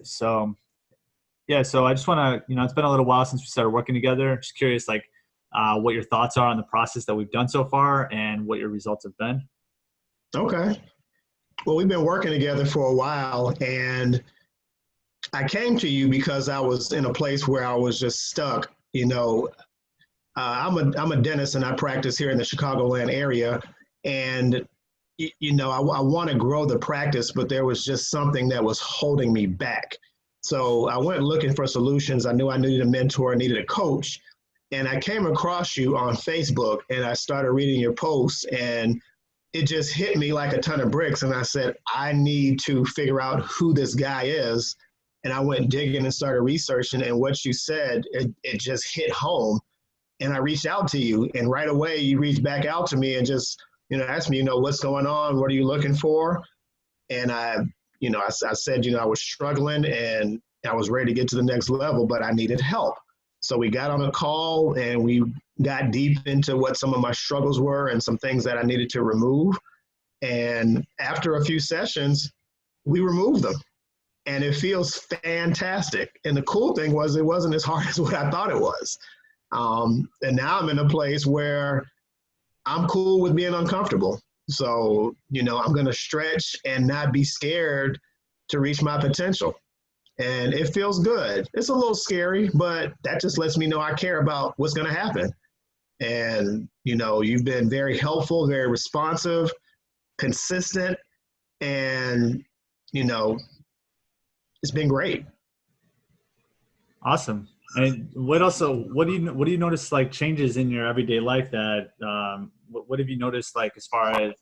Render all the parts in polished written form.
So yeah, so I just want to, it's been a little while since we started working together. Just curious, like, what your thoughts are on the process that we've done so far and what your results have been. Okay. Well, we've been working together for a while, and I came to you because I was in a place where I was just stuck. I'm a dentist and I practice here in the Chicagoland area, and I want to grow the practice, but there was just something that was holding me back. So I went looking for solutions. I knew I needed a mentor, I needed a coach, and I came across you on Facebook, and I started reading your posts, and it just hit me like a ton of bricks. And I said, I need to figure out who this guy is. And I went digging and started researching. And what you said, it just hit home. And I reached out to you. And right away, you reached back out to me and just, asked me, what's going on? What are you looking for? And I said, I was struggling and I was ready to get to the next level, but I needed help. So we got on a call and we got deep into what some of my struggles were and some things that I needed to remove. And after a few sessions, we removed them. And it feels fantastic. And the cool thing was it wasn't as hard as what I thought it was. And now I'm in a place where I'm cool with being uncomfortable. So, I'm going to stretch and not be scared to reach my potential. And it feels good. It's a little scary, but that just lets me know I care about what's going to happen. And, you've been very helpful, very responsive, consistent, and, it's been great. Awesome. And what do you notice, like, changes in your everyday life that, what have you noticed, like, as far as,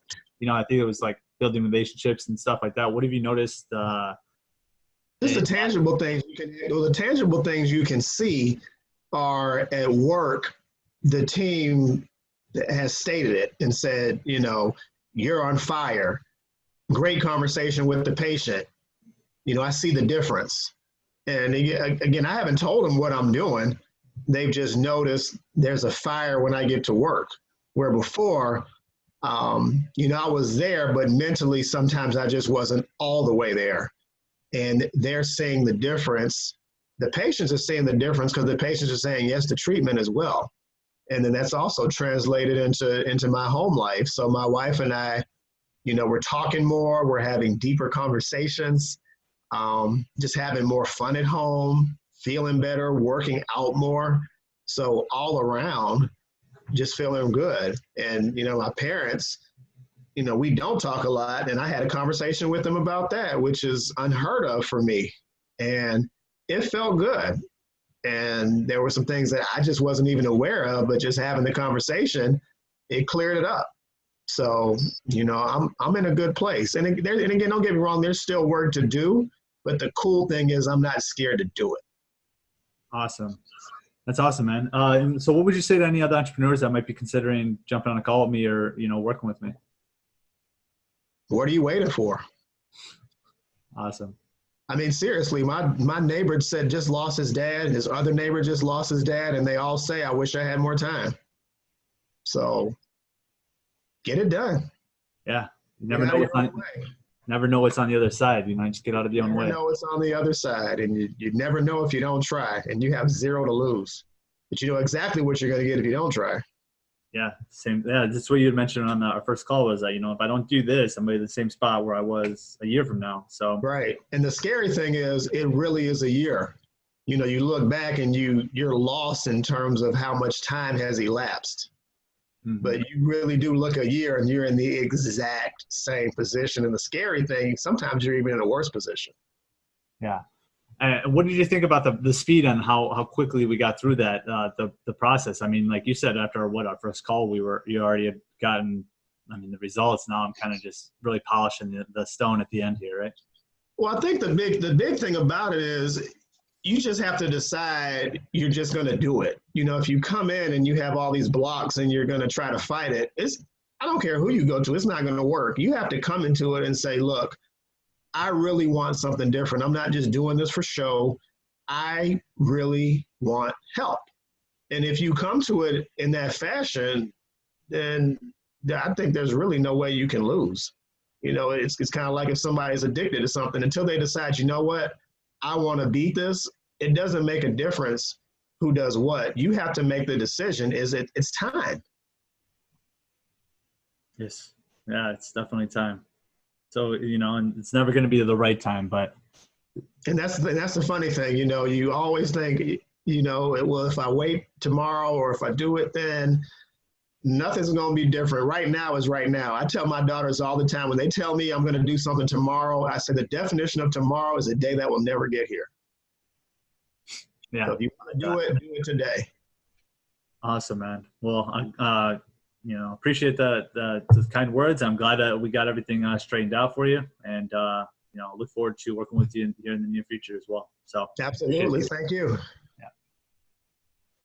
I think it was like building relationships and stuff like that. What have you noticed? Just the tangible things the tangible things you can see are at work. The team has stated it and said, you're on fire. Great conversation with the patient. I see the difference. And again, I haven't told them what I'm doing. They've just noticed there's a fire when I get to work, where before, I was there, but mentally sometimes I just wasn't all the way there. And they're seeing the difference. The patients are seeing the difference because the patients are saying yes to treatment as well. And then that's also translated into my home life. So my wife and I, we're talking more, we're having deeper conversations, just having more fun at home, feeling better, working out more. So all around, just feeling good. And, my parents, we don't talk a lot. And I had a conversation with them about that, which is unheard of for me. And it felt good. And there were some things that I just wasn't even aware of, but just having the conversation, it cleared it up. So, I'm in a good place. And again, don't get me wrong, there's still work to do. But the cool thing is I'm not scared to do it. Awesome. That's awesome, man. And so what would you say to any other entrepreneurs that might be considering jumping on a call with me or, working with me? What are you waiting for? Awesome. I mean, seriously, my neighbor just lost his dad. His other neighbor just lost his dad. And they all say, I wish I had more time. So get it done. Yeah. You never know what's on the other side. Just get out of your own way. You never know what's on the other side. And you never know if you don't try. And you have zero to lose. But you know exactly what you're going to get if you don't try. Yeah, same. Yeah, that's what you had mentioned on our first call was that, if I don't do this, I'm going to be in the same spot where I was a year from now. So right. And the scary thing is it really is a year. You look back and you're lost in terms of how much time has elapsed. Mm-hmm. But you really do look a year and you're in the exact same position. And the scary thing, sometimes you're even in a worse position. Yeah. What did you think about the speed and how quickly we got through that, the process? I mean, like you said, after our first call, you already had gotten, the results. Now I'm kind of just really polishing the stone at the end here, right? Well, I think the big thing about it is you just have to decide you're just going to do it. If you come in and you have all these blocks and you're going to try to fight it, I don't care who you go to, it's not going to work. You have to come into it and say, look, I really want something different. I'm not just doing this for show. I really want help. And if you come to it in that fashion, then I think there's really no way you can lose. It's kind of like if somebody's addicted to something until they decide, you know what, I want to beat this, it doesn't make a difference who does what. You have to make the decision. It's time. Yes. Yeah, it's definitely time. So, and it's never going to be the right time, but. And that's the funny thing, you always think, well, if I wait tomorrow or if I do it then, nothing's going to be different. Right now is right now. I tell my daughters all the time, when they tell me I'm going to do something tomorrow, I say the definition of tomorrow is a day that will never get here. Yeah. So if you want to do it today. Awesome, man. Well, appreciate the kind words. I'm glad that we got everything straightened out for you, and look forward to working with you here in the near future as well. So absolutely, thank you.